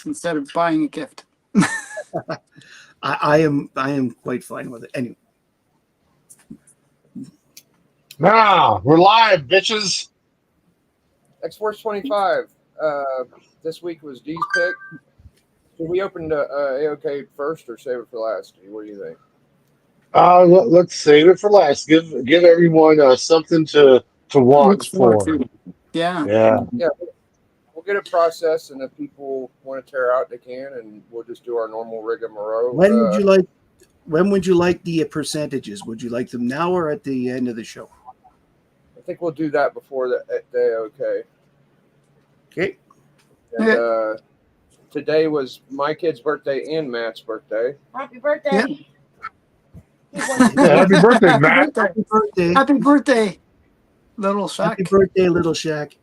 instead of buying a gift. I am quite fine with it. Anyway, Nah, we're live, bitches. X-Force 25. This week was D's pick. Should we open AOK first or save it for last? What do you think? Let's save it for last. Give everyone something to Look watch forward for. to. Yeah. Yeah. Yeah, we'll get it processed, and if people want to tear out, they can, and we'll just do our normal rigmarole. when would you like the percentages? Would you like them now or at the end of the show? I think we'll do that before the AOK. Okay. And, today was my kid's birthday and Matt's birthday. Happy birthday. Yeah. Happy birthday, Matt. Happy birthday. Happy birthday, little Shaq. Happy birthday, little Shaq.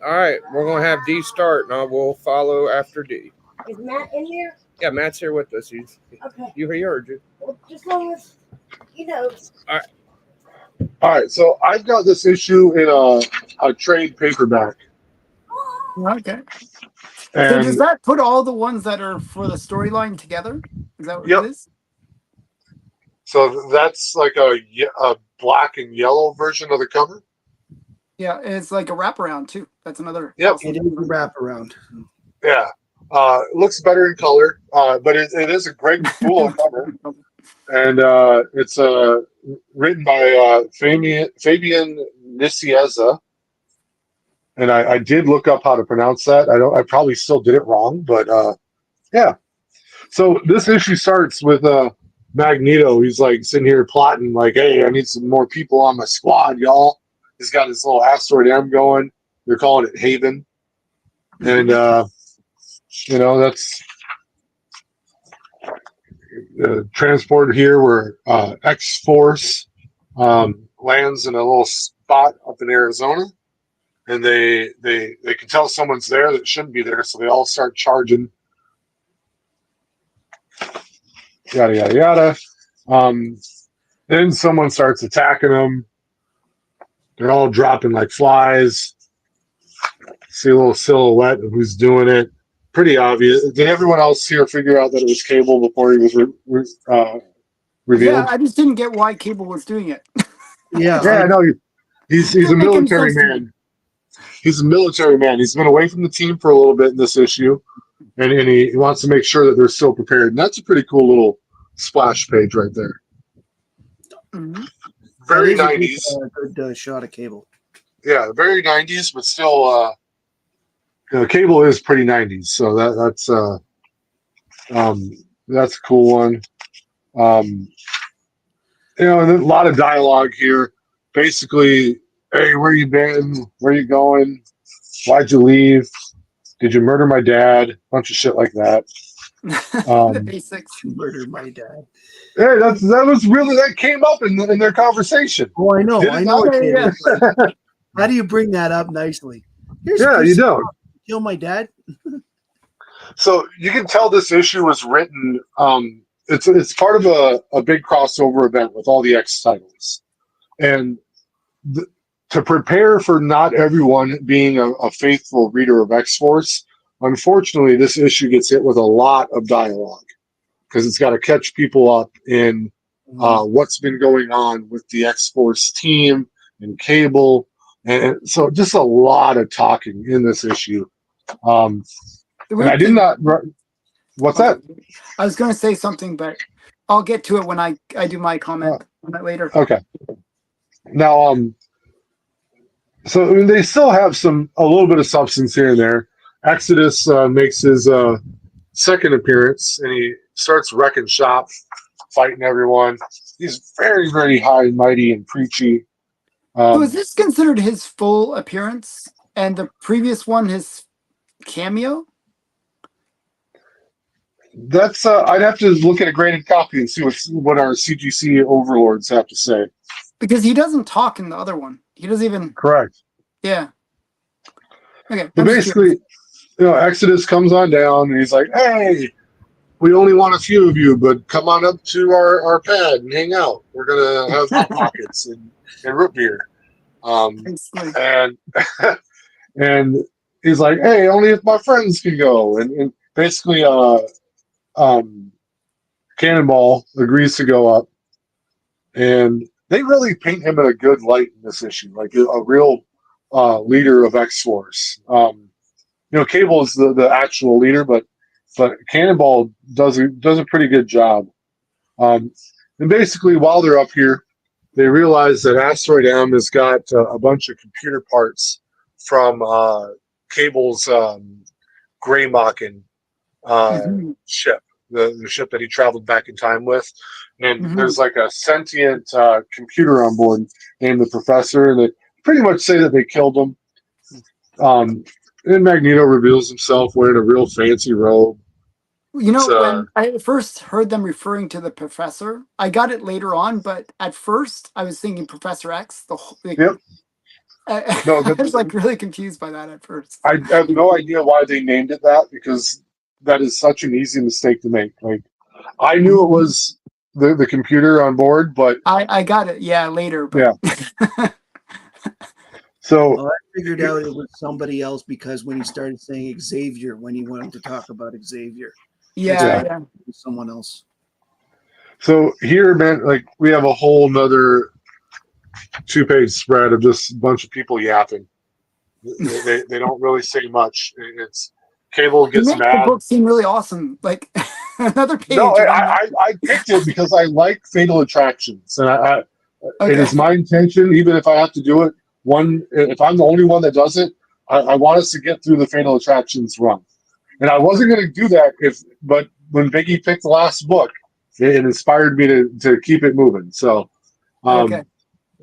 All right, we're going to have D start, and I will follow after D. Is Matt in here? Yeah, Matt's here with us. He heard you. Well, just long as he knows. All right. So I've got this issue in a trade paperback. Okay. So And does that put all the ones that are for the storyline together? Is that what Yep. it is? so that's like a black and yellow version of the cover. Yeah, it's like a wraparound too. That's another. Yep. It is a wraparound. Yeah. It looks better in color, but it is a Greg Capullo cover. And it's written by Fabian Nicieza. And I did look up how to pronounce that. I probably still did it wrong, but yeah. So this issue starts with Magneto. He's like sitting here plotting, like, hey, I need some more people on my squad, y'all. He's got his little asteroid M going. They're calling it Haven. And that's transported here where X-Force lands in a little spot up in Arizona. And they can tell someone's there that shouldn't be there, so they all start charging. Yada yada yada. Then someone starts attacking them. They're all dropping like flies. See a little silhouette of who's doing it. Pretty obvious. Did everyone else here figure out that it was Cable before he was revealed? Yeah, I just didn't get why Cable was doing it. Yeah. I know. He's a Doesn't make any military sense to man. He's a military man. He's been away from the team for a little bit in this issue, and he wants to make sure that they're still prepared. And that's a pretty cool little splash page right there. Mhm. Very That is 90s. a good shot of Cable. Yeah, very 90s, but still, Cable is pretty 90s. So that's a cool one. And a lot of dialogue here. Basically, hey, where you been? Where you going? Why'd you leave? Did you murder my dad? Bunch of shit like that. The basics. Murdered my dad. Hey, that came up in their conversation. Oh, I know. Did it I know not? it did. Yeah. How do you bring that up nicely? Here's a Yeah, piece you of don't. rock. Kill my dad. So you can tell this issue was written. It's part of a big crossover event with all the X titles, and to prepare for not everyone being a faithful reader of X-Force, unfortunately, this issue gets hit with a lot of dialogue because it's got to catch people up in what's been going on with the X-Force team and Cable, and so just a lot of talking in this issue. And I did not. What's that? I was going to say something, but I'll get to it when I do my comment on that later. Okay. Now, so I mean, they still have a little bit of substance here and there. Exodus makes his second appearance, and he starts wrecking shop, fighting everyone. He's very, very high and mighty and preachy. So is this considered his full appearance, and the previous one his cameo? That's I'd have to look at a graded copy and see what our CGC overlords have to say. Because he doesn't talk in the other one. He doesn't even. Correct. Yeah. Okay. But basically, Exodus comes on down and he's like, "Hey, we only want a few of you, but come on up to our pad and hang out. We're gonna have hot pockets and root beer." And he's like, hey, only if my friends can go, and basically, Cannonball agrees to go up, and they really paint him in a good light in this issue, like a real leader of X Force. Cable is the actual leader, but Cannonball does a pretty good job. And basically, while they're up here, they realize that Asteroid M has got a bunch of computer parts from Cable's Greymachen Mhm. ship, the ship that he traveled back in time with. And Mhm. there's like a sentient computer on board named the Professor, and they pretty much say that they killed him. And Magneto reveals himself wearing a real fancy robe. It's, When I first heard them referring to the professor, I got it later on, but at first I was thinking Professor X. yep. No, I was like really confused by that at first. I have no idea why they named it that, because that is such an easy mistake to make. Like, I knew it was the computer on board, but I got it, yeah, later, yeah. but So Well, I figured out it was somebody else because when he started saying Xavier, when he wanted to talk about Xavier, yeah, Yeah. yeah. it was someone else. so here, man, like we have a whole nother 2-page spread of just a bunch of people yapping. They don't really say much. It's Cable It gets makes the mad. book seem really awesome. Like another No, page. I picked it because I like Fatal Attractions, and it Okay. is my intention, even if I have to do it. If I'm the only one that does it, I want us to get through the Fatal Attractions run. And I wasn't going to do that but when Biggie picked the last book, it inspired me to keep it moving. So, Okay.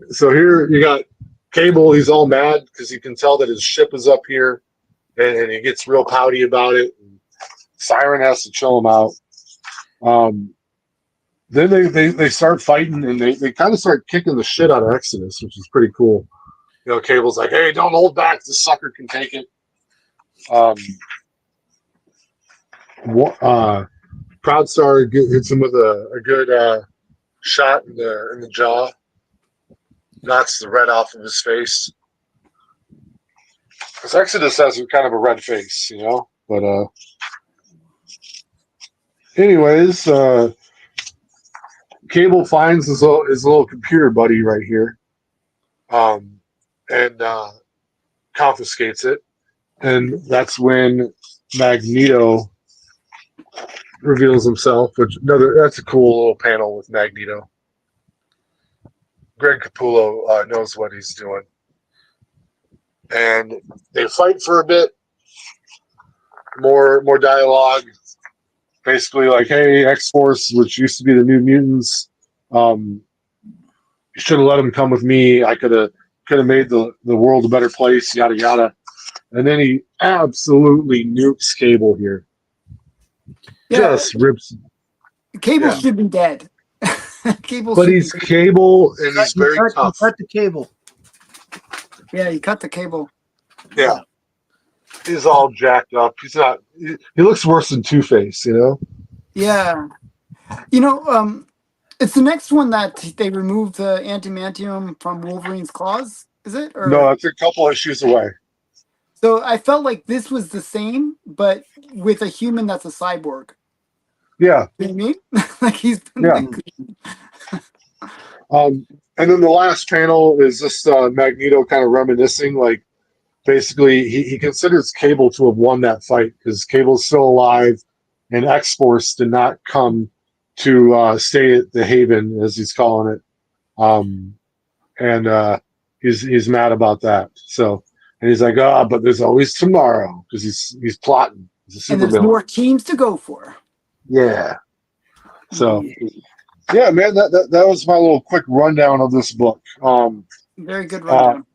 so here you got Cable. He's all mad because he can tell that his ship is up here, and he gets real pouty about it. And Siren has to chill him out. Then they start fighting, and they kind of start kicking the shit out of Exodus, which is pretty cool. Cable's like, hey, don't hold back. This sucker can take it. Proudstar hits him with a good shot in the jaw, knocks the red off of his face. Because Exodus has kind of a red face, But anyways, Cable finds his little computer buddy right here, and confiscates it, and that's when Magneto reveals himself. That's a cool little panel with Magneto. Greg Capullo knows what he's doing, and they fight for a bit. More dialogue. Basically, like, hey, X-Force, which used to be the New Mutants, you should have let them come with me. I could have made the world a better place. Yada yada. And then he absolutely nukes Cable here. Yeah. Just rips. Cable Yeah. should be dead. Cable But should he's be dead. Cable, and he's very tough. Cut the cable. Yeah, he cut the cable. Yeah. He's all jacked up. He's not. He looks worse than Two-Face, Yeah. It's the next one that they removed the antimantium from Wolverine's claws, is it? No, it's a couple issues away. So I felt like this was the same, but with a human that's a cyborg. Yeah. You know what I mean? Like he's Yeah. And then the last panel is just Magneto kind of reminiscing, like basically he considers Cable to have won that fight because Cable's still alive, and X-Force did not come to stay at the Haven, as he's calling it, and he's mad about that. So, and he's like, but there's always tomorrow because he's plotting. He's a And there's supervillain. more teams to go for. Yeah. So, yeah, man, that was my little quick rundown of this book. Very good rundown.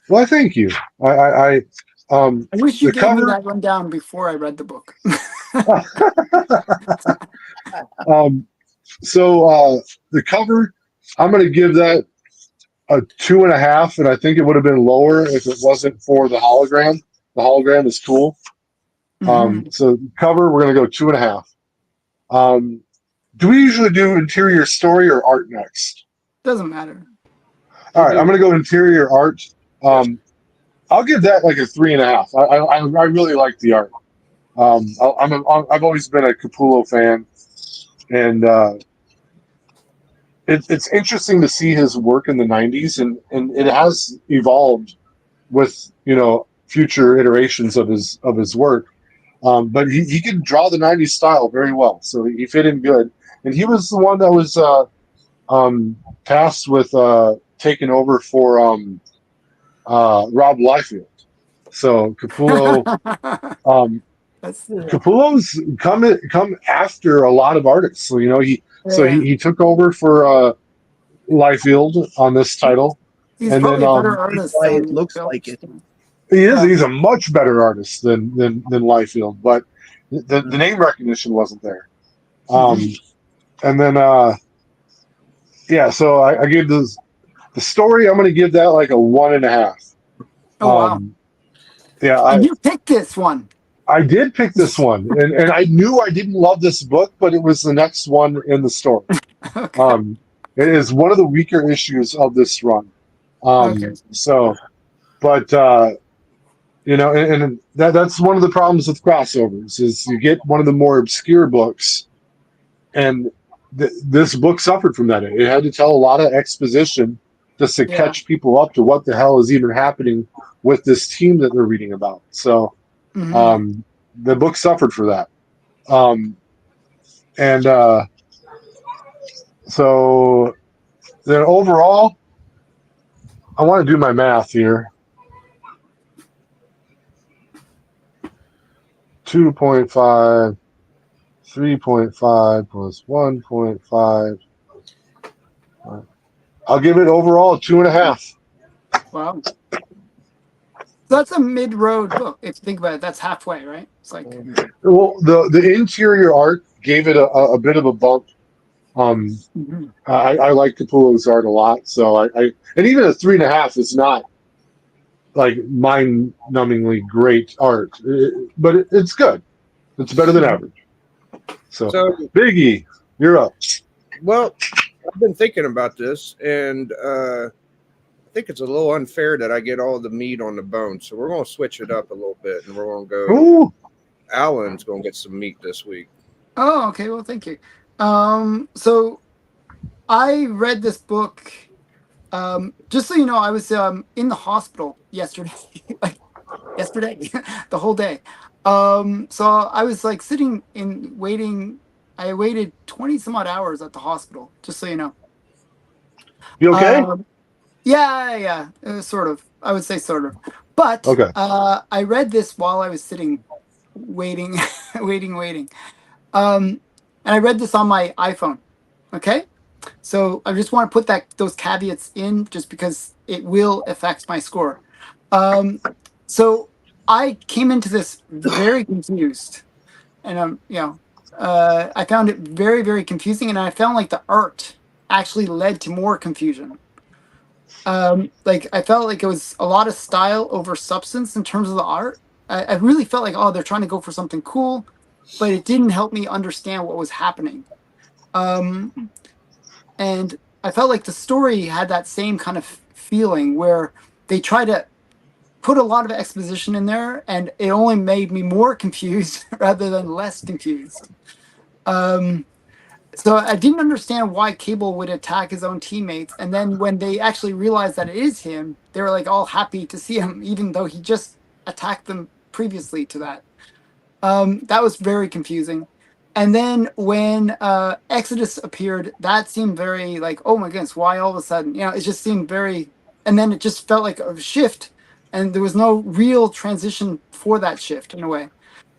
Well, thank you. I wish you the gave me cover. that rundown before I read the book. So the cover, I'm going to give that a 2.5, and I think it would have been lower if it wasn't for the hologram. The hologram is cool. So cover, we're going to go 2.5. Do we usually do interior story or art next? Doesn't matter. All right, I'm going to go interior art. I'll give that like a 3.5. I really like the art. I've always been a Capullo fan, and it's interesting to see his work in the '90s, and it has evolved with future iterations of his work. But he can draw the '90s style very well, so he fit in good. And he was the one that was tasked with taking over for Rob Liefeld. So um, That's Capullo's come after a lot of artists. So yeah. he took over for Liefeld on this title, He's and then probably a better Maybe artist why it than looks Bill. like it. he's a much better artist than Liefeld, but the name recognition wasn't there. Um, and then yeah, so I gave the story. I'm going to give that like a 1.5. Oh wow! Yeah, And you picked this one. I did pick this one, and I knew I didn't love this book, but it was the next one in the story. Okay. It is one of the weaker issues of this run. Okay. So, but and that's one of the problems with crossovers is you get one of the more obscure books, and this book suffered from that. It had to tell a lot of exposition just to Yeah. catch people up to what the hell is even happening with this team that they're reading about. So the book suffered for that. And so then overall, I want to do my math here. 2.5, 3.5 plus 1.5. I'll give it overall 2.5. Wow. So that's a mid-road book. If you think about it, that's halfway, right? It's like Well, the interior art gave it a bit of a bump. I like Capullo's art a lot, so I and even a 3.5 is not like mind-numbingly great art, but it's good. It's better than average. So Biggie, you're up. Well, I've been thinking about this, and I think it's a little unfair that I get all the meat on the bone. So we're going to switch it up a little bit, and we're going to go. Ooh. Alan's going to get some meat this week. Oh, okay. Well, thank you. So I read this book. Just so you know, I was in the hospital yesterday, like yesterday, the whole day. So I was like sitting in waiting. I waited 20 some odd hours at the hospital, just so you know. You okay? Yeah, sort of. I would say sort of. But Okay. I read this while I was sitting, waiting, waiting. And I read this on my iPhone. Okay. So I just want to put those caveats in just because it will affect my score. So I came into this very confused, and I found it very, very confusing, and I found like the art actually led to more confusion. Like I felt like it was a lot of style over substance in terms of the art. I really felt like, oh, they're trying to go for something cool, but it didn't help me understand what was happening. And I felt like the story had that same kind of feeling where they try to put a lot of exposition in there, and it only made me more confused rather than less confused. So I didn't understand why Cable would attack his own teammates, and then when they actually realized that it is him, they were like all happy to see him, even though he just attacked them previously to that. That was very confusing. And then when Exodus appeared, that seemed very like, oh my goodness, why all of a sudden? You know, it just seemed very, and then it just felt like a shift, and there was no real transition for that shift in a way.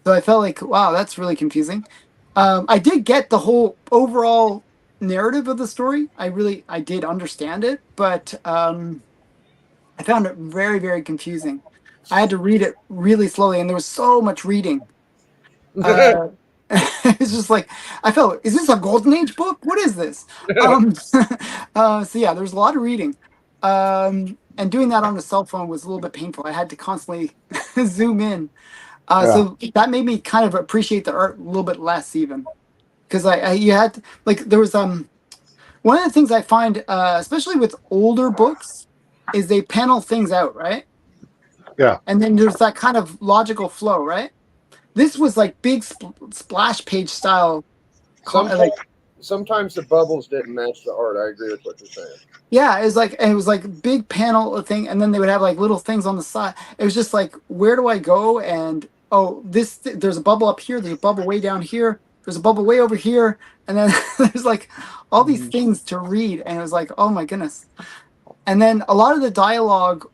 So I felt like, wow, that's really confusing. I did get the whole overall narrative of the story. I did understand it, but I found it very, very confusing. I had to read it really slowly, and there was so much reading. It's just like I felt, is this a golden age book? What is this? So yeah, there's a lot of reading, and doing that on a cell phone was a little bit painful. I had to constantly zoom in, so that made me kind of appreciate the art a little bit less, even because you had like there was one of the things I find, especially with older books, is they panel things out, right? Yeah. And then there's that kind of logical flow, right? This was like big splash page style. Sometimes, sometimes the bubbles didn't match the art. I agree with what you're saying. Yeah, it was like big panel thing, and then they would have like little things on the side. It was just like, where do I go? And oh, there's a bubble up here. There's a bubble way down here. There's a bubble way over here, and then there's like all these things to read, and it was like, oh my goodness. And then a lot of the dialogue,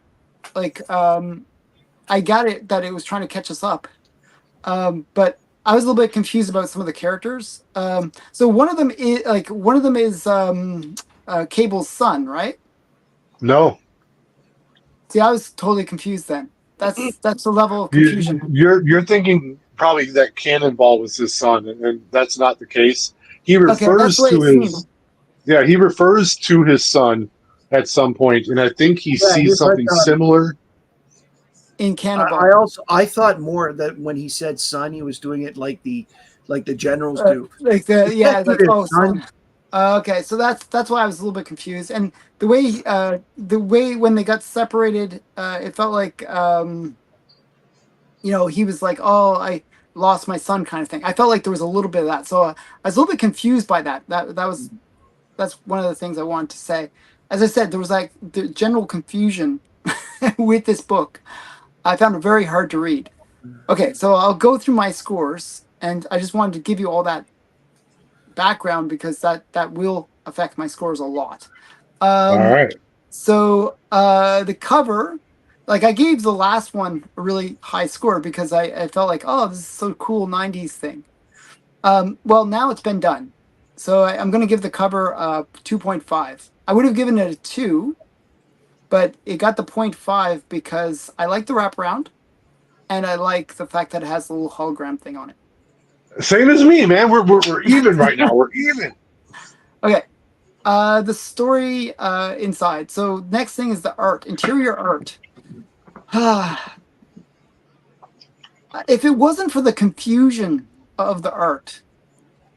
like I got it that it was trying to catch us up, but I was a little bit confused about some of the characters. So one of them is Cable's son, right? No, See, I was totally confused then. That's the level of confusion. you're thinking probably that Cannonball was his son, and that's not the case. He Okay, that's refers the way to it seemed he refers to his son at some point, and I think he Yeah, sees he's like, something similar. in Cannibal. I thought more that when he said son, he was doing it like the generals do. Like like oh son. son. Okay, so that's why I was a little bit confused. And the way when they got separated, it felt like he was like, oh, I lost my son kind of thing. I felt like there was a little bit of that. So I was a little bit confused by that. That's one of the things I wanted to say. As I said, there was like the general confusion with this book. I found it very hard to read. Okay, so I'll go through my scores, and I just wanted to give you all that background because that will affect my scores a lot. All right. So the cover, like I gave the last one a really high score because I felt like, oh, this is so cool 90s thing. Well, now it's been done. So I'm going to give the cover 2.5. I would have given it a 2, but it got the 0.5 because I like the wraparound and I like the fact that it has a little hologram thing on it. Same as me, man. We're even right now. We're even. Okay. The story inside. So next thing is the art, interior art. If it wasn't for the confusion of the art,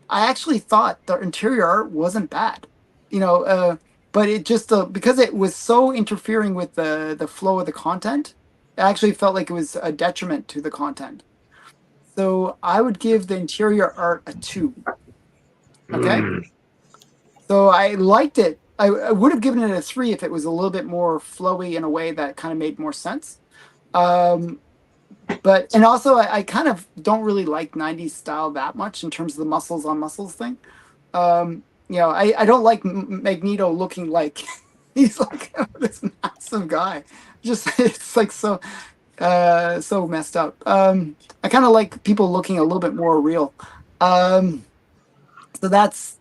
I actually thought the interior art wasn't bad. But it just because it was so interfering with the flow of the content, it actually felt like it was a detriment to the content. So I would give the interior art a 2. Okay. So I liked it. I would have given it a 3 if it was a little bit more flowy in a way that kind of made more sense. And also I kind of don't really like 90s style that much in terms of the muscles on muscles thing. I don't like Magneto looking like he's like this massive guy. Just it's like so messed up. I kind of like people looking a little bit more real. So that's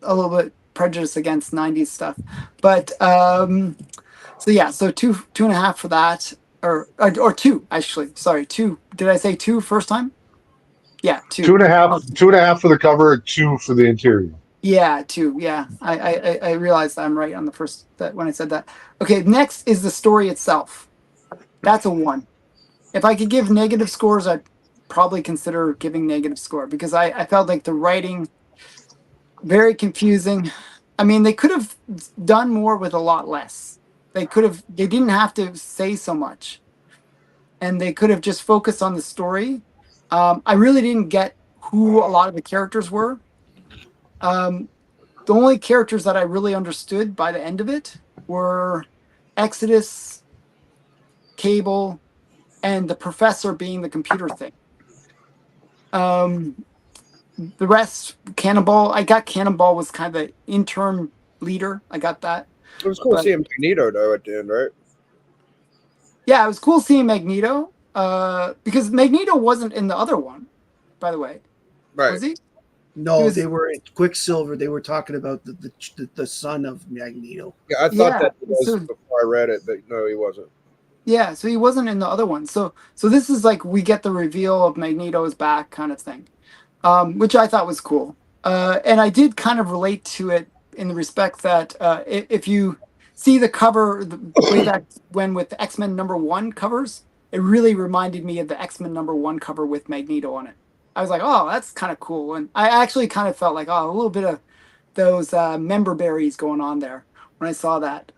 a little bit prejudice against 90s stuff. But so 2.5 for that. Or 2 actually. Sorry, 2. Did I say 2 first time? Yeah, 2. 2.5. Oh, 2.5 for the cover. 2 for the interior. yeah, 2. Yeah, I realized I'm right on the first that when I said that. Okay, next is the story itself. That's a 1. If I could give negative scores, I'd probably consider giving negative score because I felt like the writing very confusing. I mean, they could have done more with a lot less. They didn't have to say so much. And they could have just focused on the story. I really didn't get who a lot of the characters were. The only characters that I really understood by the end of it were Exodus, Cable, and the professor being the computer thing. The rest, Cannonball. I got Cannonball was kind of the interim leader. I got that. It was cool seeing Magneto though at the end, right? Yeah, it was cool seeing Magneto. Because Magneto wasn't in the other one, by the way. Right. Was he? No, they were in Quicksilver. They were talking about the son of Magneto. Yeah, I thought that was before I read it, but no, he wasn't. Yeah, so he wasn't in the other one. So this is like we get the reveal of Magneto's back kind of thing, which I thought was cool. And I did kind of relate to it in the respect that if you see the cover, the way that when with the X-Men #1 covers, it really reminded me of the X-Men #1 cover with Magneto on it. I was like, oh, that's kind of cool. And I actually kind of felt like, oh, a little bit of those member berries going on there when I saw that.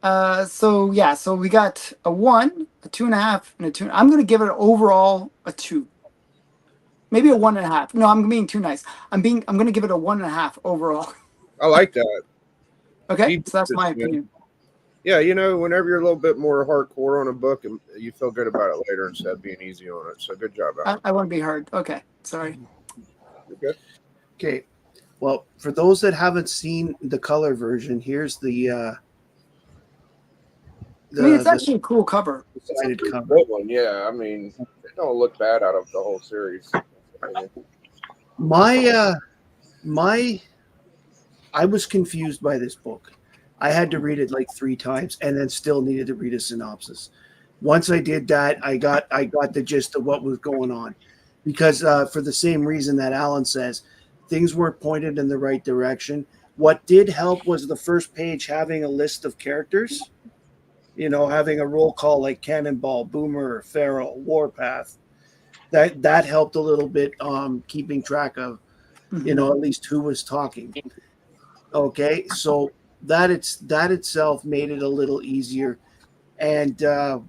So we got a 1, a 2.5, and a 2. I'm gonna give it overall a 2. Maybe a 1.5. No, I'm being too nice. I'm gonna give it a 1.5 overall. I like that. Okay, Deep so that's my man. opinion. Yeah, whenever you're a little bit more hardcore on a book, and you feel good about it later instead of being easy on it. So good job, Alan. I want to be hard. Okay, sorry. You're good. Okay. Well, for those that haven't seen the color version, here's the I mean, it's the actually a cool cover. sided Pretty cover. good one, yeah. I mean, it don't look bad out of the whole series. My I was confused by this book. I had to read it like 3 times and then still needed to read a synopsis. Once I did that, I got the gist of what was going on, because for the same reason that Alan says, things weren't pointed in the right direction. What did help was the first page having a list of characters, having a roll call like Cannonball, Boomer, Farrell, Warpath. That helped a little bit, keeping track of, Mhm. at least who was talking. Okay, so that itself made it a little easier. And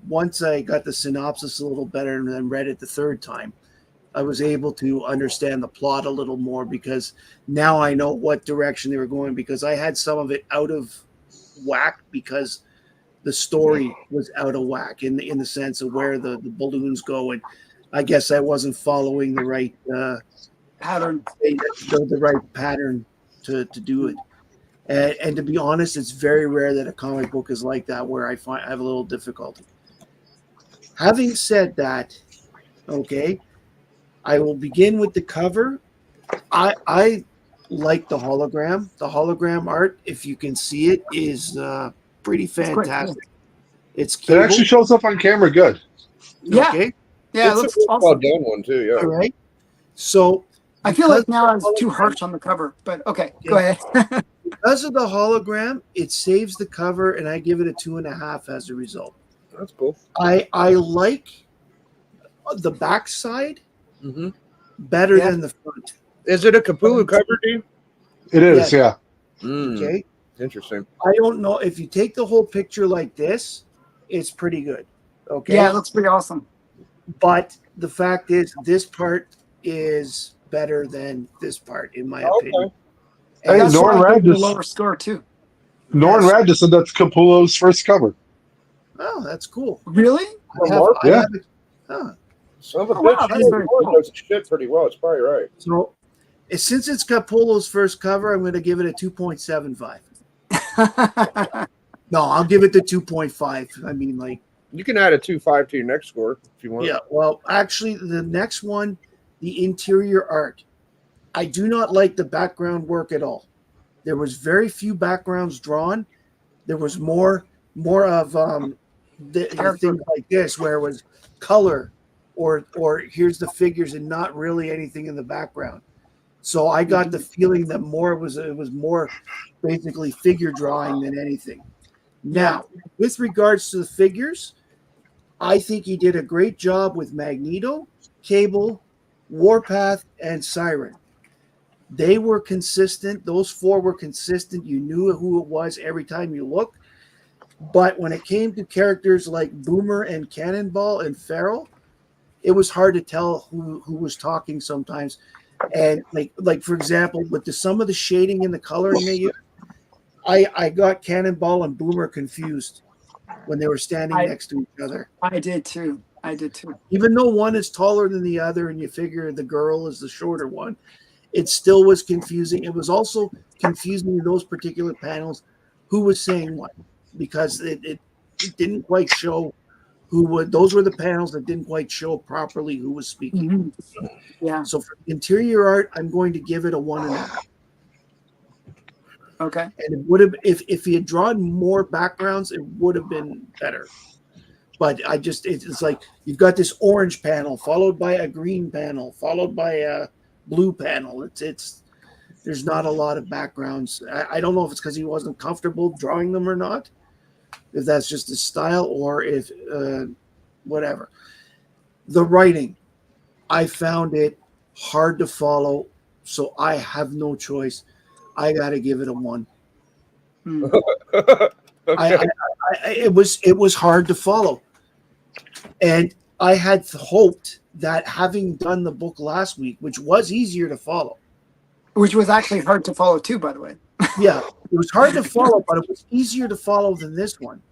once I got the synopsis a little better and then read it the third time, I was able to understand the plot a little more, because now I know what direction they were going, because I had some of it out of whack because the story was out of whack in the sense of where the balloons go. And I guess I wasn't following the right Pattern. the right pattern to do it. And to be honest, it's very rare that a comic book is like that, where I have a little difficulty. Having said that, okay, I will begin with the cover. I like the hologram. The hologram art, if you can see it, is pretty It's quite cool. fantastic. It's It Cable. actually shows up on camera good. Yeah. Okay, Yeah, it It's looks a well awesome. done one too. Yeah. all right. So I feel like because now I of the was too hologram- harsh on the cover, but okay, go ahead. because of the hologram, it saves the cover, and I give it a 2.5 as a result. That's cool. I like the backside Mm-hmm. better Yeah. than the front. Is it a Capulu cover, dude? It is, Yeah. yeah. Okay. Interesting. I don't know if you take the whole picture like this, it's pretty good. Okay. Yeah, it looks pretty awesome. But the fact is, this part is better than this part, in my opinion. Hey, And That's Norrin why I Rad gave it a just lower score too. Norrin Rad just said that's Capullo's first cover. oh, that's cool. Really? Yeah. Son of a Oh, bitch, wow, that's you very know cool. those shit pretty well. It's probably right. So since it's Capullo's first cover, I'm going to give it a 2.75. No, I'll give it the 2.5. I mean, like, You can add a 2.5 to your next score if you want. yeah. Well, actually, the next one, the interior art, I do not like the background work at all. There was very few backgrounds drawn. There was more of the things like this, where it was color, or here's the figures and not really anything in the background. So I got the feeling that it was more basically figure drawing than anything. Now, with regards to the figures, I think he did a great job with Magneto, Cable, Warpath, and Siren. They were consistent. Those 4 were consistent. You knew who it was every time you looked. But when it came to characters like Boomer and Cannonball and Farrell, it was hard to tell who was talking sometimes. And like for example, with some of the shading and the coloring they used, I got Cannonball and Boomer confused when they were standing next to each other. I did too. Even though one is taller than the other, and you figure the girl is the shorter one, it still was confusing. It was also confusing in those particular panels who was saying what, because it didn't quite show who would. Those were the panels that didn't quite show properly who was speaking. Mm-hmm. Yeah. So for interior art, I'm going to give it a 1.5. Okay. And it would have, if he had drawn more backgrounds, it would have been better. But it's like you've got this orange panel followed by a green panel followed by a blue panel. There's not a lot of backgrounds. I don't know if it's because he wasn't comfortable drawing them or not, if that's just his style, or if whatever. The writing, I found it hard to follow, so I have no choice. I got to give it a 1. Okay. it was hard to follow, and I had hoped that having done the book last week, which was easier to follow, Which was actually hard to follow too, by the way. yeah, it was hard to follow, but it was easier to follow than this one.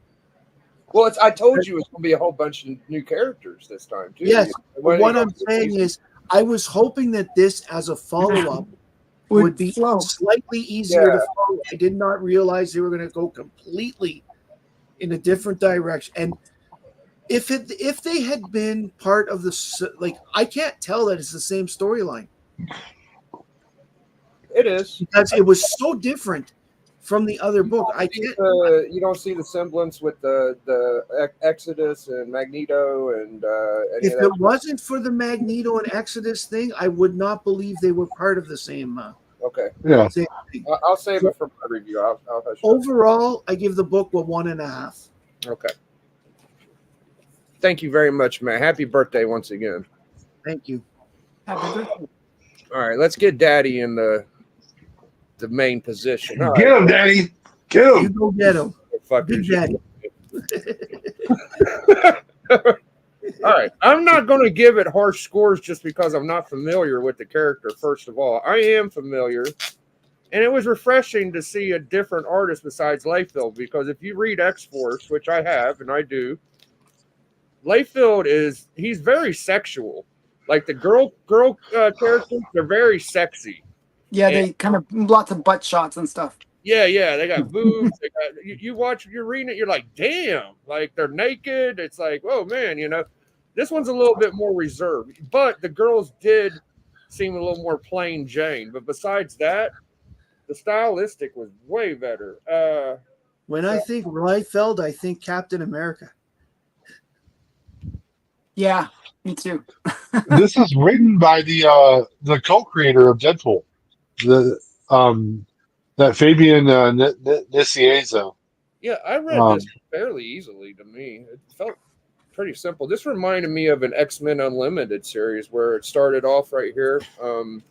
Well, I told you it's going to be a whole bunch of new characters this time too. Yes, what I'm saying is, I was hoping that this, as a follow-up, would be flow. slightly easier to follow. I did not realize they were going to go completely in a different direction. And if they had been part of the, like, I can't tell that it's the same storyline. It is, because it was so different from the other book. I can't. You don't see the semblance with the Exodus and Magneto and If it wasn't for the Magneto and Exodus thing, I would not believe they were part of the same. Okay. Yeah. Same thing. I'll save it for my review. I'll Overall, I give the book a 1.5. Okay. Thank you very much, Matt. Happy birthday once again. Thank you. Happy birthday. All right, let's get Daddy in the main position. All Get right. him, Daddy. Get You him. go get him. Fuckers. Big Daddy. All right. I'm not going to give it harsh scores just because I'm not familiar with the character, first of all. I am familiar. And it was refreshing to see a different artist besides Layfield, because if you read X-Force, which I have and I do, Layfield he's very sexual. Like the girl characters, they're very sexy. Yeah, they kind of lots of butt shots and stuff. Yeah, they got boobs. You're reading it, you're like, damn, like they're naked. It's like, oh man, this one's a little bit more reserved. But the girls did seem a little more plain Jane. But besides that, the stylistic was way better. When I think Liefeld, I think Captain America. Yeah, me too. This is written by the co-creator of Deadpool, that Fabian Nicieza. Yeah, I read this fairly easily to me. It felt pretty simple. This reminded me of an X-Men Unlimited series where it started off right here. It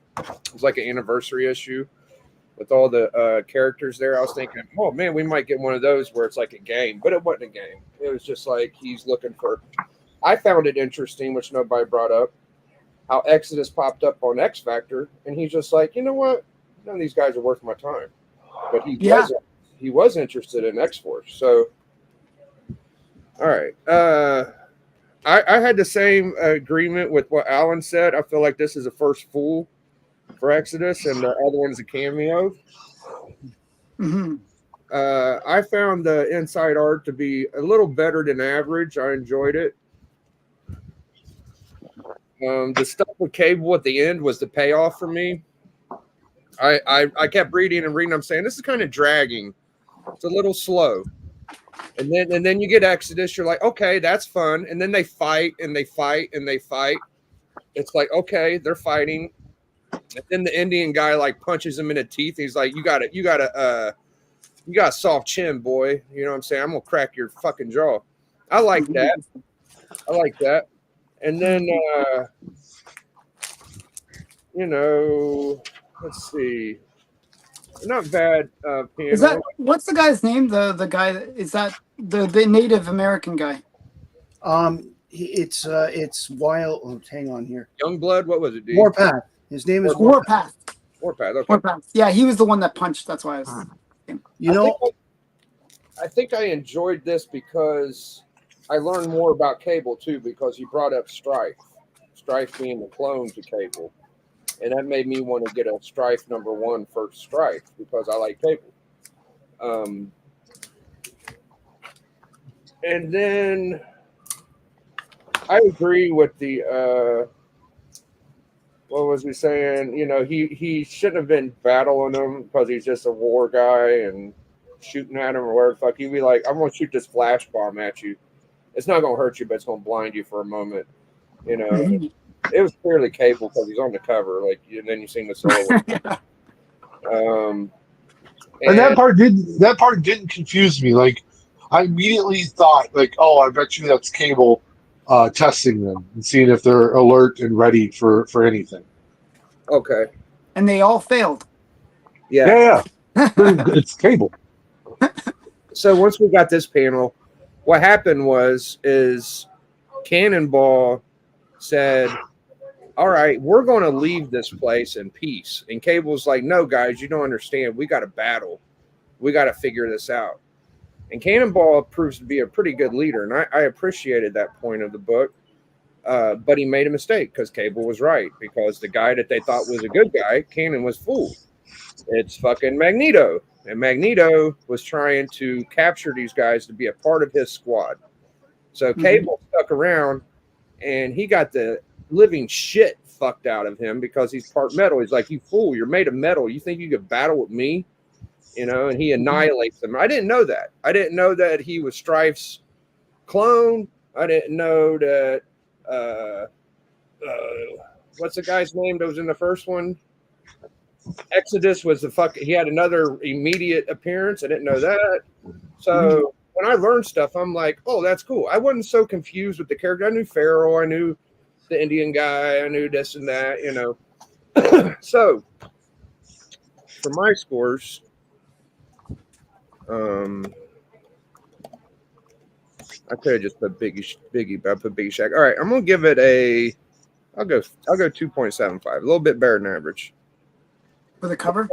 was like an anniversary issue with all the characters there. I was thinking, oh man, we might get one of those where it's like a game, but it wasn't a game. It was just like he's looking for. I found it interesting, which nobody brought up, how Exodus popped up on Xfactor, and he's just like, you know what? None of these guys are worth my time. But he was interested in X-Force. So, all right. I had the same agreement with what Alan said. I feel like this is a first full for Exodus, and the other one's a cameo. Mm-hmm. I found the inside art to be a little better than average. I enjoyed it. The stuff with Cable at the end was the payoff for me. I kept reading and reading. I'm saying this is kind of dragging. It's a little slow. And then you get Exodus. You're like, okay, that's fun. And then they fight and they fight and they fight. It's like, okay, they're fighting. And then the Indian guy like punches him in the teeth. He's like, you got a soft chin, boy. You know what I'm saying? I'm gonna crack your fucking jaw. I like that. And then, let's see. Not bad. Is that what's the guy's name? The guy is that the Native American guy? It's Wild. Oh, hang on here. Youngblood. What was it? D? Warpath. His name is Warpath. Warpath. Okay. Warpath. Yeah, he was the one that punched. That's why I was. I think I enjoyed this because I learned more about Cable too, because he brought up Strife being the clone to Cable, and that made me want to get a Strife #1 first Strife because I like Cable. And then I agree with the what was he saying? He shouldn't have been battling him because he's just a war guy and shooting at him or whatever the fuck. He'd be like, I'm gonna shoot this flash bomb at you. It's not gonna hurt you, but it's gonna blind you for a moment. It was clearly Cable because he's on the cover, like, and then you seen the solo. And that part didn't confuse me. Like, I immediately thought, like, oh, I bet you that's Cable testing them and seeing if they're alert and ready for anything. Okay. And they all failed. Yeah. It's Cable. So once we got this panel, what happened is Cannonball said, all right, we're going to leave this place in peace. And Cable's like, no, guys, you don't understand. We got to battle. We got to figure this out. And Cannonball proves to be a pretty good leader. And I appreciated that point of the book. But he made a mistake because Cable was right. Because the guy that they thought was a good guy, Cannon, was fooled. It's fucking Magneto. And Magneto was trying to capture these guys to be a part of his squad. So Cable stuck around and he got the living shit fucked out of him because he's part metal. He's like, you fool, you're made of metal. You think you could battle with me? You know, and he annihilates them. I didn't know that. I didn't know that he was Strife's clone. I didn't know that what's the guy's name that was in the first one? Exodus was he had another immediate appearance. I didn't know that. So when I learned stuff, I'm like, oh, that's cool. I wasn't so confused with the character. I knew Pharaoh. I knew the Indian guy. I knew this and that, you know. So for my scores, I could have just put Biggie, but I put Biggie Shaq. All right, I'm gonna give it I'll go 2.75, a little bit better than average. For the cover?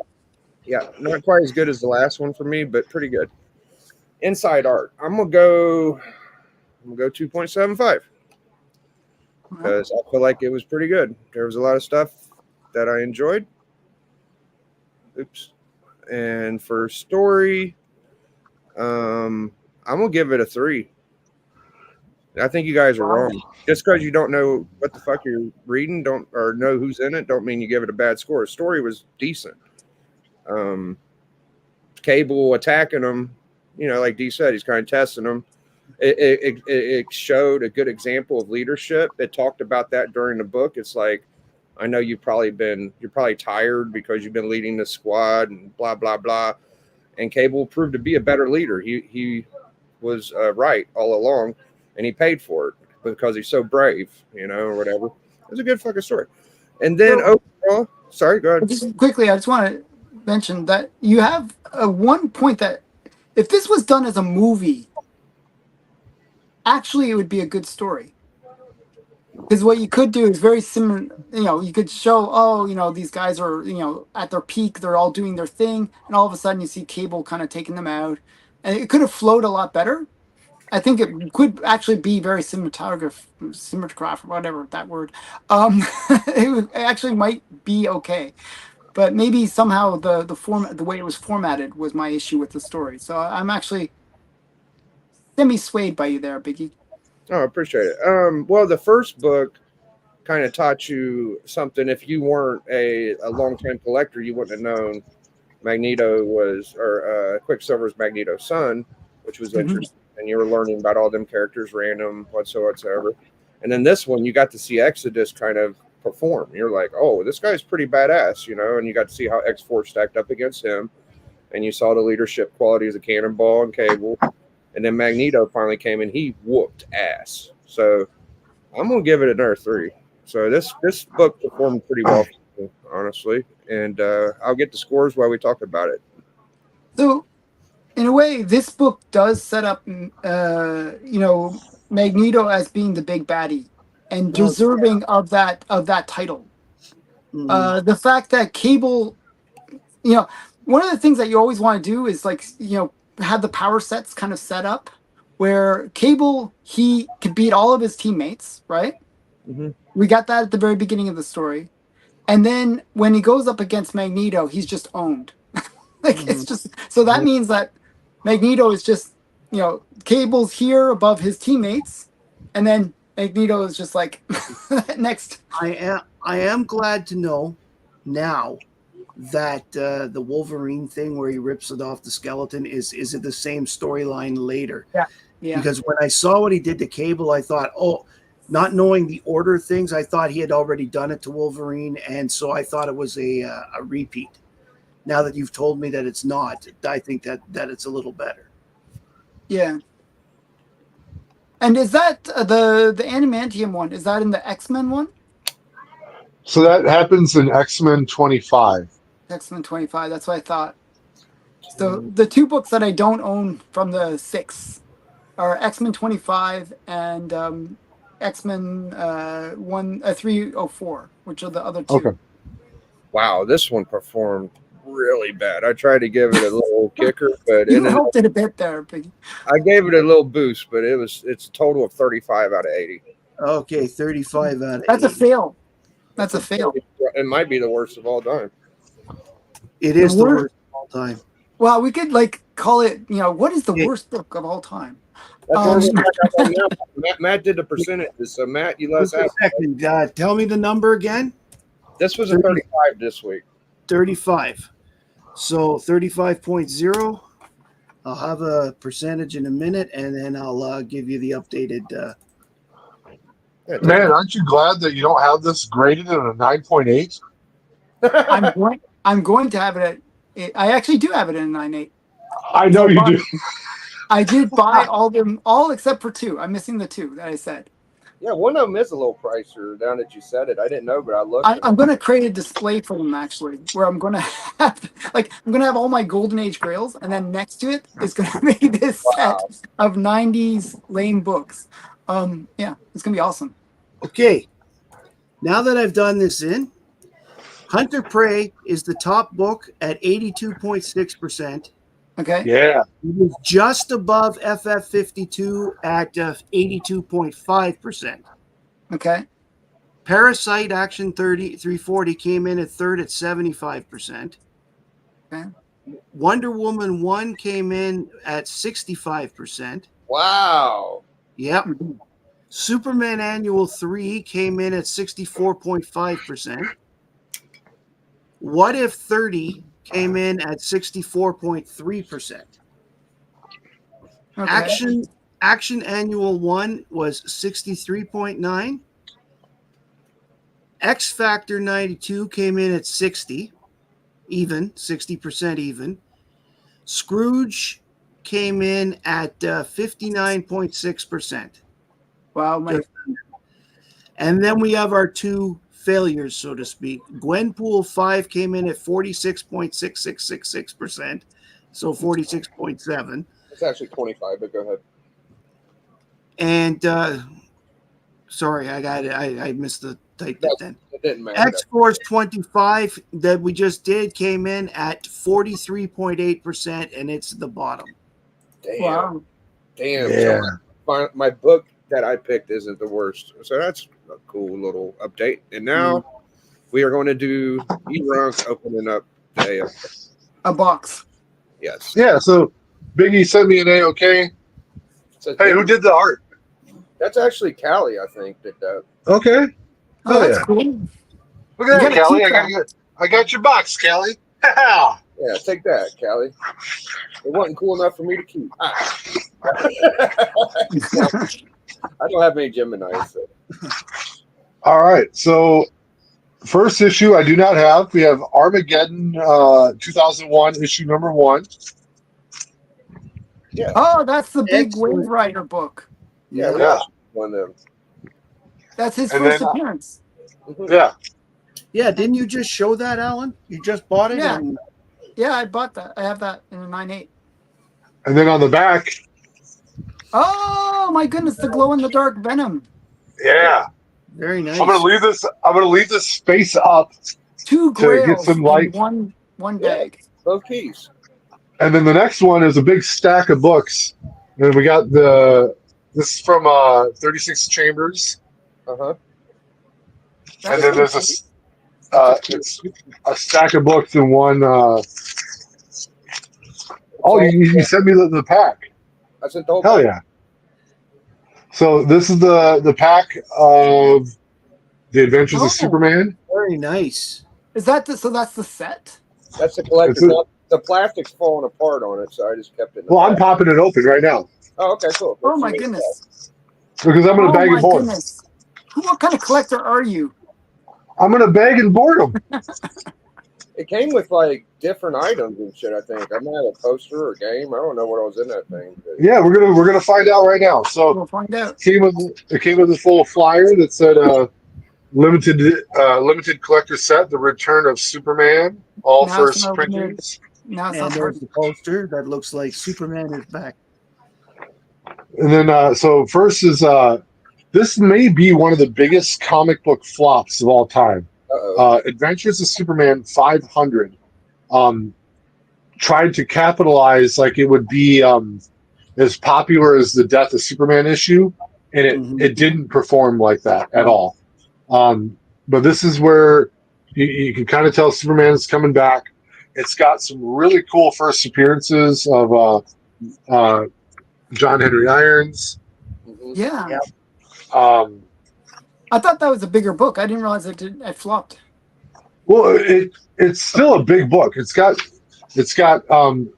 Yeah, not quite as good as the last one for me, but pretty good. Inside art, I'm gonna go 2.75 because I feel like it was pretty good. There was a lot of stuff that I enjoyed. Oops. And for story, I'm gonna give it a 3. I think you guys are wrong. Just because you don't know what the fuck you're reading, or know who's in it, don't mean you give it a bad score. The story was decent. Cable attacking them, you know, like Dee said, he's kind of testing them. It showed a good example of leadership. It talked about that during the book. It's like, I know you're probably tired because you've been leading the squad and blah blah blah. And Cable proved to be a better leader. He was right all along. And he paid for it because he's so brave, you know, or whatever. It was a good fucking story. And then overall, sorry, go ahead. Just quickly, I just want to mention that you have one point that if this was done as a movie, actually it would be a good story. Because what you could do is very similar, you know, you could show, oh, you know, these guys are, you know, at their peak, they're all doing their thing, and all of a sudden you see Cable kind of taking them out. And it could have flowed a lot better. I think it could actually be very cinematograph, whatever that word. It actually might be okay, but maybe somehow the format, the way it was formatted, was my issue with the story. So I'm actually semi-swayed by you there, Biggie. Oh, I appreciate it. Well, the first book kind of taught you something. If you weren't a long-time collector, you wouldn't have known Magneto was, or Quicksilver's Magneto's son, which was interesting. And you were learning about all them characters, random, whatsoever. And then this one, you got to see Exodus kind of perform. You're like, oh, this guy's pretty badass, you know. And you got to see how X-Force stacked up against him. And you saw the leadership qualities of Cannonball and Cable. And then Magneto finally came and he whooped ass. So I'm going to give it another 3. So this book performed pretty well, honestly. And I'll get the scores while we talk about it. So, in a way, this book does set up, Magneto as being the big baddie and deserving of that title. The fact that Cable, one of the things that you always want to do is have the power sets kind of set up where Cable, he could beat all of his teammates, right? Mm-hmm. We got that at the very beginning of the story. And then when he goes up against Magneto, he's just owned. It's just, so that means that Magneto is just, Cable's here above his teammates, and then Magneto is just like next. I am glad to know now that the Wolverine thing where he rips it off the skeleton is it the same storyline later? Yeah. Because when I saw what he did to Cable, I thought, not knowing the order of things, I thought he had already done it to Wolverine, and so I thought it was a repeat. Now that you've told me that it's not, I think that it's a little better. Yeah. And is that the Animantium one? Is that in the X-Men one? So that happens in X-Men 25. X-Men 25. That's what I thought. So the two books that I don't own from the 6 are X-Men 25 and X-Men 304, which are the other two. Okay. Wow, this one performed really bad. I tried to give it a little kicker, but You helped it a bit there, Biggie. I gave it a little boost, but it's a total of 35 out of 80. Okay, 35 out of That's a 80. fail. That's a fail. It might be the worst of all time. It is the worst- worst of all time. Well, we could call it, what is the worst book of all time? That's where we're at now. Matt did the percentages, so Matt, you let us Just a have. second. Tell me the number again. This was a 35 this week. 35. So 35.0. I'll have a percentage in a minute, and then I'll give you the updated. Man, aren't you glad that you don't have this graded at a 9.8? I'm going to have it at. I actually do have it in a 9.8. I know you do. I did buy all except for 2. I'm missing the 2 that I said. Yeah, one of them is a little pricier. Now that you said it, I didn't know, but I looked. I'm going to create a display for them actually, where I'm going to have all my Golden Age Grails, and then next to it is going to be this set of 90s lame books. Yeah, it's going to be awesome. Okay. Now that I've done this Hunter Prey is the top book at 82.6%. Okay. Yeah. It was just above FF52 at 82.5%. Okay. Parasite Action 340 came in at third at 75%. Okay. Wonder Woman 1 came in at 65%. Wow. Yep. Superman Annual 3 came in at 64.5%. What If 30 came in at 64.3%. Okay. Action Annual 1 was 63.9. Xfactor 92 came in at 60, even, 60% even. Scrooge came in at 59.6%. Wow. And then we have our two failures, so to speak. Gwenpool 5 came in at 46.6666%, so 46.7. It's actually 25, but go ahead. And sorry, I got it. I missed the type it then. It didn't matter. X-Force 25 that we just did came in at 43.8%, and it's the bottom. Damn. Wow. Damn. Yeah. So my book that I picked isn't the worst. So that's a cool little update. And now we are going to do E-Runk opening up A box. Yes. Yeah, so Biggie sent me an A-OK. So Hey, who did the art? That's actually Callie, I think, did that. Okay. Oh, that's yeah. cool. Look at You that, gotta Callie. keep I got your box, Callie. Yeah, take that, Callie. It wasn't cool enough for me to keep. I don't have any Geminis. So. All right. So, first issue I do not have. We have Armageddon 2001, issue number 1. Yeah. Oh, that's the big Excellent. Wave Rider book. Yeah. We Yeah. actually won them. That's his And first then, appearance. Yeah. Yeah, didn't you just show that, Alan? You just bought it? Yeah. And Yeah, I bought that. I have that in a 9.8. And then on the back, Oh my goodness, the glow in the dark Venom. yeah. very nice. I'm gonna leave this space up 2 to get grails some light. in one bag. Both keys. And then the next one is a big stack of books. And we got this is from 36 Chambers. Uh-huh. And then there's it's a stack of books in one. You sent me the pack. I sent the whole Hell pack. yeah! So this is the pack of the Adventures Oh. of Superman. Very nice. Is that so that's the set? That's the collector. It's a- The plastic's falling apart on it, so I just kept it. In the Well, I'm pack. popping it open right now Oh, okay, cool. Oh my goodness. because I'm gonna Oh bag my and board. goodness. What kind of collector are you? I'm gonna bag and board them. It came with like different items and shit. I think I might have a poster or a game. I don't know what was in that thing. But Yeah, we're gonna find out right now. So We'll find out. it came with this little flyer that said limited collector set, the return of Superman, all first National printings. Now it's And not there's hard. the poster that looks like Superman is back. And then, so first is this may be one of the biggest comic book flops of all time. Uh-oh. Adventures of Superman 500 tried to capitalize like it would be as popular as the Death of Superman issue, and it didn't perform like that at all. But this is where you can kind of tell Superman is coming back. It's got some really cool first appearances of John Henry Irons. Mhm. Yeah. Yep. I thought that was a bigger book. I didn't realize it flopped. Well, it's still a big book. It's got the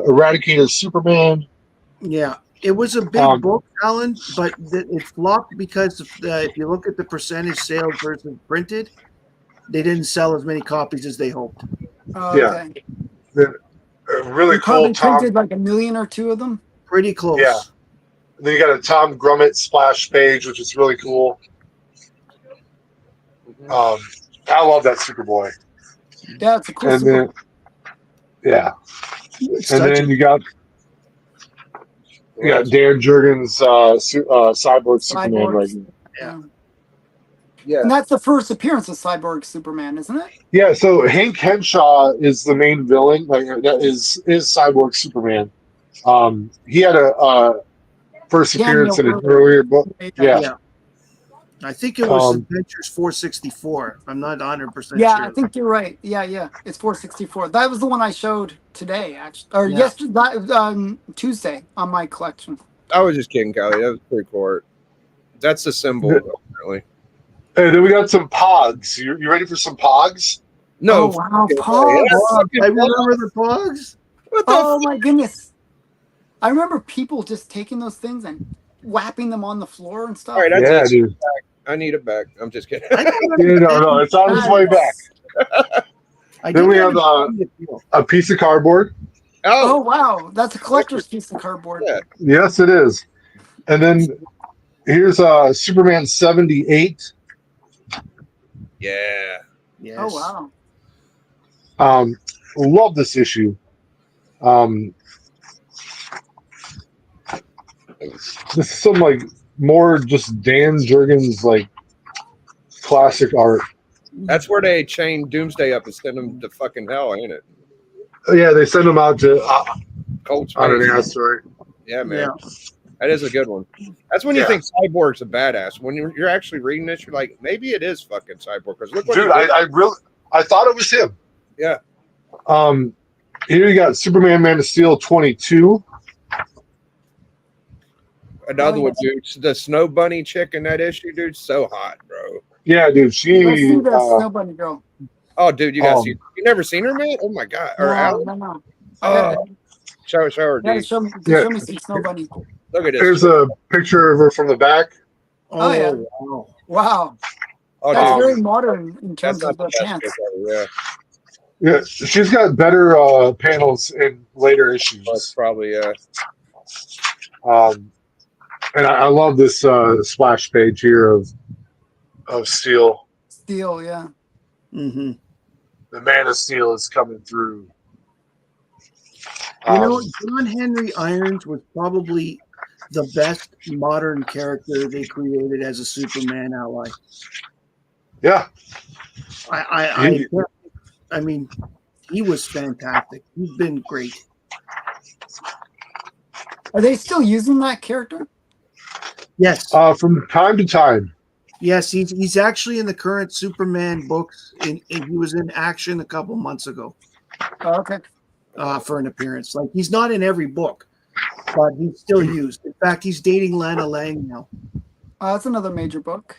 Eradicator Superman. Yeah, it was a big book, Alan, but it flopped because if you look at the percentage sales versus printed, they didn't sell as many copies as they hoped. Oh, Yeah. okay. The really You cool probably Tom. printed like 1 million or 2 of them. Pretty close. Yeah. Then you got a Tom Grummett splash page, which is really cool. Mhm. I love that Superboy. Yeah, it's a cool And super. then, yeah, It's and then touching. you got Dan Jurgens' Cyborg Superman right here. Yeah. Yeah. And that's the first appearance of Cyborg Superman, isn't it? Yeah, so Hank Henshaw is the main villain. Like that is Cyborg Superman. He had a first appearance in an earlier book. Yeah. Yeah. I think it was Um, Adventures 464. I'm not 100% Yeah, sure. I think you're right. Yeah. It's 464. That was the one I showed today, actually, or Yeah. yesterday, Tuesday on my collection. I was just kidding, Kelly. That was pretty cool. That's the symbol, apparently. Hey, then we got some Pogs. You ready for some Pogs? No. Oh, wow, fucking way. Pogs. That's Oh, fucking I remember the Pogs. What the Oh my goodness! I remember people just taking those things and whapping them on the floor and stuff. All right, I Yeah, need dude. it back. I need it back. I'm just kidding. I thought I Yeah, no, it's on its way back. I Then did we have have a deal. a piece of cardboard. Oh Oh, wow, that's a collector's piece of cardboard. yeah. Yes, it is. And then here's Superman 78. Yeah. Yes. Oh wow. Love this issue. This is some like more just Dan Jurgens like classic art. That's where they chain Doomsday up and send him to fucking hell, ain't it? Yeah, they send him out to Cold on an space. asteroid. Yeah, man. Yeah. That is a good one. That's when you Yeah. think Cyborg's a badass. When you're actually reading this, you're like, maybe it is fucking Cyborg. Because look what Dude, he did. I thought it was him. Yeah. Here you got Superman Man of Steel 22. Another Oh, one, dude. The Snow Bunny chick in that issue, dude, so hot, bro. Yeah, dude, Let's see the Snow Bunny girl. Oh, dude, you gotta see. You never seen her, man? Oh my god. Or Alan? No. Oh, show her, Yeah, dude. show me some Snow Bunny. Look at this. Here's a picture of her from the back. Oh, yeah. Wow. Wow, Oh, that's dude, very modern in that's terms not of the the best pants. pick ever, Yeah, she's got better panels in later That's issues. probably And I love this splash page here of Steel. Steel, yeah. Mm-hmm. The Man of Steel is coming through. You know, John Henry Irons was probably the best modern character they created as a Superman ally. Yeah, I mean, he was fantastic. He's been great. Are they still using that character? Yes, from time to time. yes, he's actually in the current Superman books. And he was in action a couple months ago Oh, okay. for an appearance. Like he's not in every book, but he's still used. In fact, he's dating Lana Lang now. That's another major book.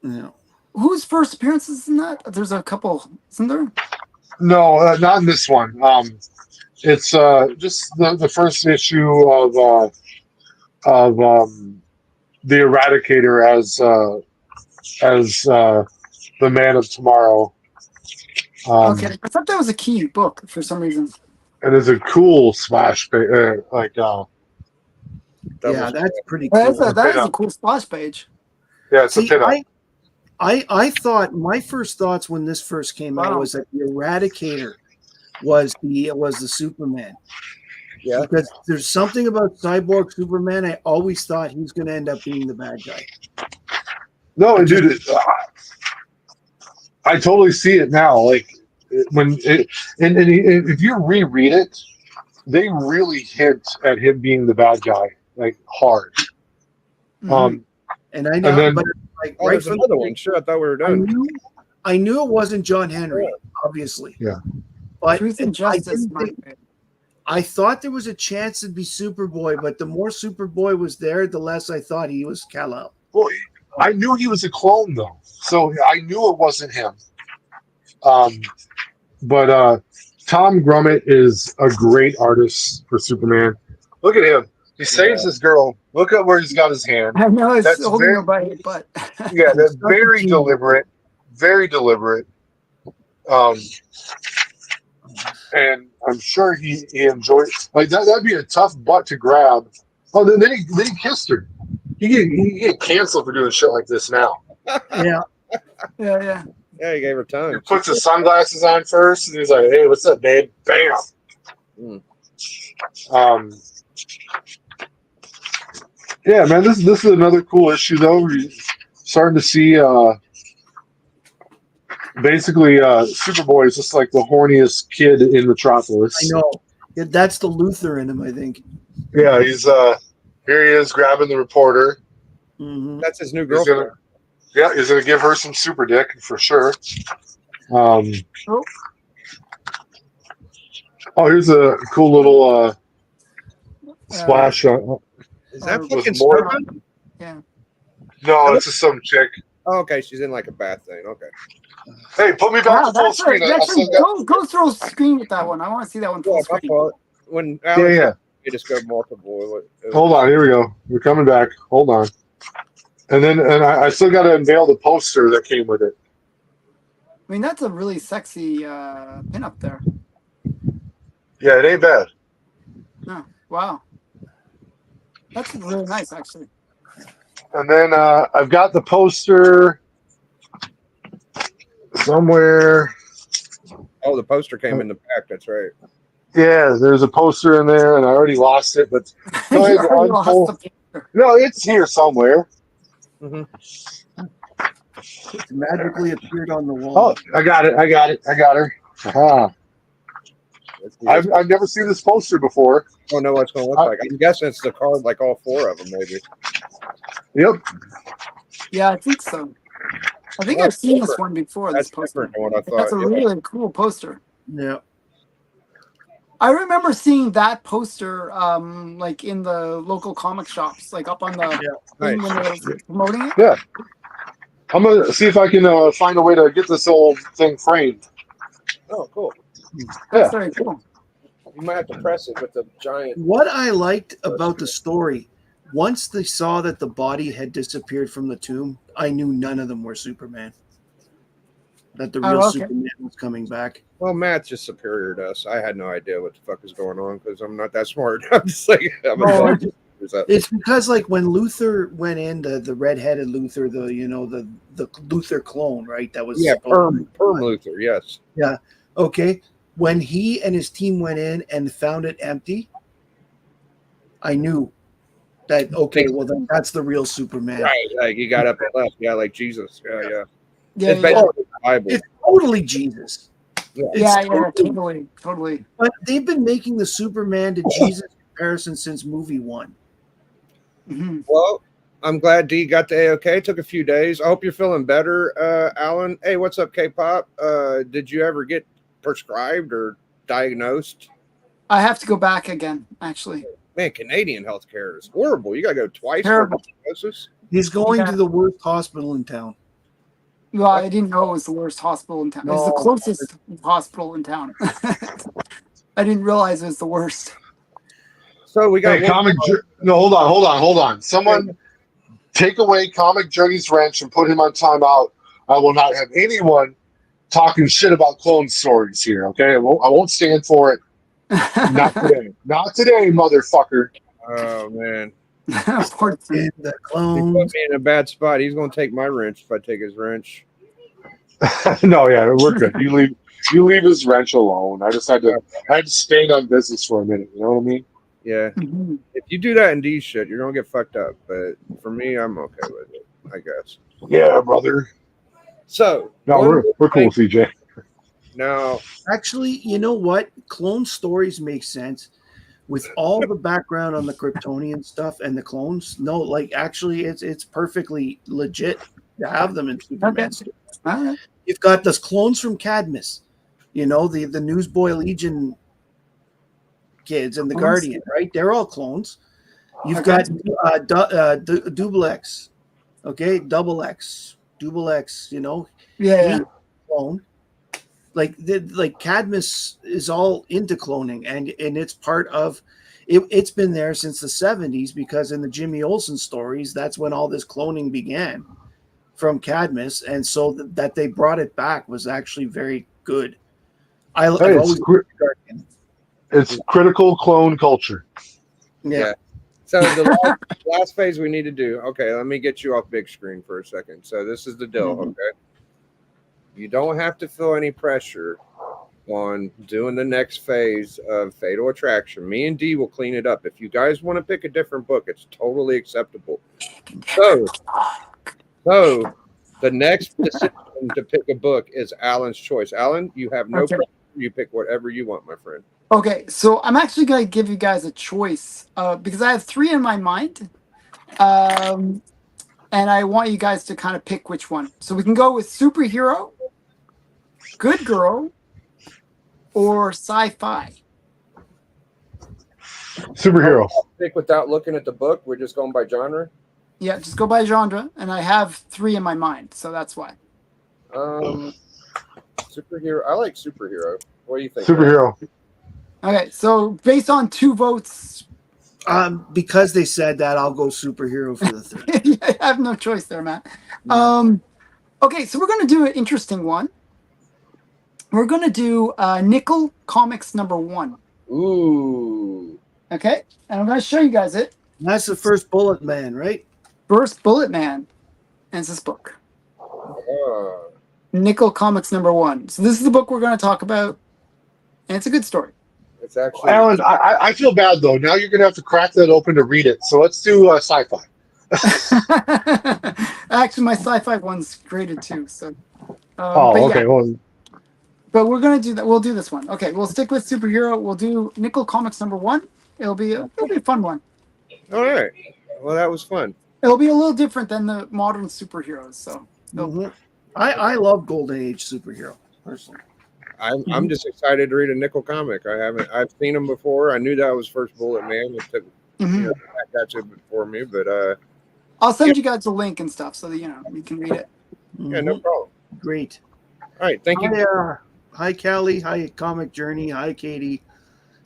Yeah. Whose first appearances in that? There's a couple, isn't there? No, not in this one. It's just the first issue of the Eradicator as the Man of Tomorrow. Okay, I thought that was a key book for some reason. And there's a cool splash page, Yeah, that's pretty That cool. is a cool splash page. yeah, it's See, a pinup. I thought my first thoughts when this first came out Wow. was that the Eradicator was the Superman. Yeah. Because there's something about Cyborg Superman. I always thought he's going to end up being the bad guy. No, I just- dude, I totally see it now. Like when it, and if you reread it, they really hint at him being the bad guy, like hard. Mhm. And I and know, then but like Oh, right there's from another one. Sure, I thought we were done. I knew it wasn't John Henry, obviously. Yeah. But Truth and I Justice. didn't think, I thought there was a chance it'd be Superboy, but the more Superboy was there, the less I thought he was Kal-El. well, I knew he was a clone though, so I knew it wasn't him. But Tom Grummett is a great artist for Superman. Look at him. He saves this girl. Look at where he's got his hand. I know it's That's holding very, her by, but yeah, that's Such a very genius. deliberate. Very deliberate. And I'm sure he enjoyed like that. That'd be a tough butt to grab. Oh, then he kissed her. He get canceled for doing shit like this now. Yeah. yeah. Yeah, he gave her He tongue. puts his sunglasses on first, and he's like, "Hey, what's up, babe?" Bam. Mm. Yeah, man, this is another cool issue though. We're starting to see basically Superboy is just like the horniest kid in Metropolis. I know. Yeah, that's the Luther in him, I think. Yeah, he's here he is grabbing the reporter. Mhm. That's his new He's girlfriend. he's gonna give her some super dick for sure. Oh. Oh, here's a cool little splash. Is that was fucking more- stupid? Yeah. No, it's just some chick. Oh, okay, she's in like a bath thing. Okay. Hey, put me back Wow, to full that's screen. I still got, go through screen with that one. I want to see that one Yeah, full my screen. fault. When yeah, Alex, yeah. you just go multiple. Hold on, here we go. We're coming back. Hold on. And I still got to unveil the poster that came with it. I mean, that's a really sexy pin up there. Yeah, it ain't bad. Oh, wow. That's really nice, actually. And then I've got the poster somewhere. Oh, the poster came in the back. That's right. Yeah, there's a poster in there, and I already lost it. But You go ahead, already lost unfold. the picture. No, it's here somewhere. It's magically appeared on the wall. Oh, I got it. I got her. Aha. Let's see this. I've never seen this poster before. I don't know what it's going to look like. I'm guessing it's the card, like all four of them, maybe. Yep. Yeah, I think so. I think I've seen this one before. That's This poster. different than what I thought. That's a Yeah. really cool poster. Yeah. I remember seeing that poster, like in the local comic shops, like up on the thing when they were promoting it. Yeah. I'm gonna see if I can find a way to get this old thing framed. Oh, cool. That's very cool. You might have to press it with the giant. What I liked about the story, once they saw that the body had disappeared from the tomb, I knew none of them were Superman. That the real Superman was coming back. Well, Matt's just superior to us. I had no idea what the fuck is going on because I'm not that smart. I'm just like, it's because like when Luther went in, the redheaded Luther, the Luther clone, right? That was Perm Luther, yes. Yeah. Okay. When he and his team went in and found it empty, I knew that well then that's the real Superman. Right. Like he got up and left. Yeah, like Jesus. Yeah. Yeah, it's basically the Bible. It's totally Jesus. Yeah, totally. But they've been making the Superman to Jesus comparison since movie 1. Mm-hmm. Well, I'm glad D got the A-OK. Took a few days. I hope you're feeling better, Alan. Hey, what's up, K-pop? Did you ever get prescribed or diagnosed? I have to go back again, actually. Man, Canadian healthcare is horrible. You got to go twice Terrible. for diagnosis. He's going to the worst hospital in town. Well, I didn't know it was the worst hospital in town. It was the closest hospital in town. I didn't realize it was the worst. So we got no, hold on. Someone take away Comic Journey's wrench and put him on timeout. I will not have anyone talking shit about clone stories here. Okay, I won't stand for it. Not today. Not today, motherfucker. Oh man. The He clone. put me in a bad spot. He's going to take my wrench if I take his wrench. No, yeah, we're good. You leave his wrench alone. I had to stay on business for a minute. You know what I mean? Yeah. Mhm. If you do that in D shit, you're gonna get fucked up. But for me, I'm okay with it, I guess. Yeah, brother. So No, one more we're cool, thing. CJ. Now, Actually, you know what? Clone stories make sense with all the background on the Kryptonian stuff and the clones. No, like actually, it's perfectly legit to have them in Okay. Superman stories. All right. You've got those clones from Cadmus, you know, the Newsboy Legion kids and the Clones? Guardian, right? They're all clones. You've Okay. got Double X, okay, Double X. You know, Yeah. he's Yeah. a clone. Like Cadmus is all into cloning, and it's part of it. It's been there since the 70s because in the Jimmy Olsen stories, that's when all this cloning began from Cadmus, and so that they brought it back was actually very good. Hey, I've always it's critical clone culture. yeah. yeah. So the last phase we need to do. Okay, let me get you off big screen for a second. So this is the deal. Mhm. Okay, you don't have to feel any pressure on doing the next phase of Fatal Attraction. Me and D will clean it up. If you guys want to pick a different book, it's totally acceptable. So the next decision to pick a book is Alan's choice. Alan, you have no Okay. pressure. You pick whatever you want, my friend. Okay. So I'm actually gonna give you guys a choice because I have three in my mind. Um, and I want you guys to kind of pick which one. So we can go with superhero, good girl, or sci-fi. Superhero. Pick without looking at the book. We're just going by genre. Yeah, just go by genre, and I have three in my mind, so that's why. Superhero. I like superhero. What do you think? Superhero. Okay, so based on 2 votes, Because they said that, I'll go superhero for the third. I have no choice there, Matt. Okay, so we're gonna do an interesting one. We're gonna do Nickel Comics #1. Ooh. Okay, and I'm gonna show you guys it. That's the first Bullet Man, right? First Bullet Man, and it's this book. Uh, Nickel Comics #1. So this is the book we're gonna talk about, and it's a good story. it's actually Alan, I feel bad though. Now you're gonna have to crack that open to read it. So let's do sci-fi. Actually, my sci-fi one's graded too. So, Oh, but okay. yeah, Well, but we're gonna do that. We'll do this one. Okay, we'll stick with superhero. We'll do Nickel Comics #1. It'll be a fun one. all right. Well, that was fun. It'll be a little different than the modern superheroes. So, I love Golden Age superhero personally. I'm just excited to read a Nickel comic. I've seen him before. I knew that was First Bullet Man. It took that's it for me, but I'll send you guys a link and stuff so that you can read it. yeah, no problem. Great. All right, thank you. Hi, Callie. Hi, Comic Journey. Hi, Katie.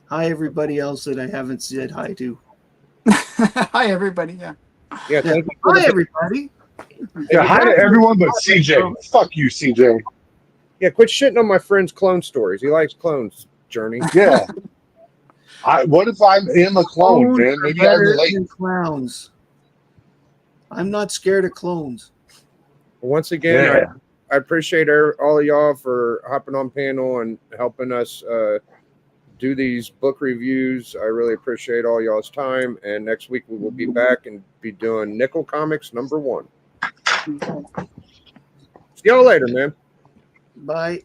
Hi, everybody else that I haven't said hi to. Hi, everybody. Yeah. Yeah, thank you. Hi, everybody. yeah, hi to everyone but CJ. Fuck you, CJ. Yeah, quit shitting on my friend's clone stories. He likes clones, Journey. Yeah. What if I am a clone, man? Clones Maybe are I better relate. than clowns. I'm not scared of clones. Once again, Yeah. I appreciate all of y'all for hopping on panel and helping us do these book reviews. I really appreciate all y'all's time. And next week we will be back and be doing Nickel Comics #1. See y'all later, man. Bye.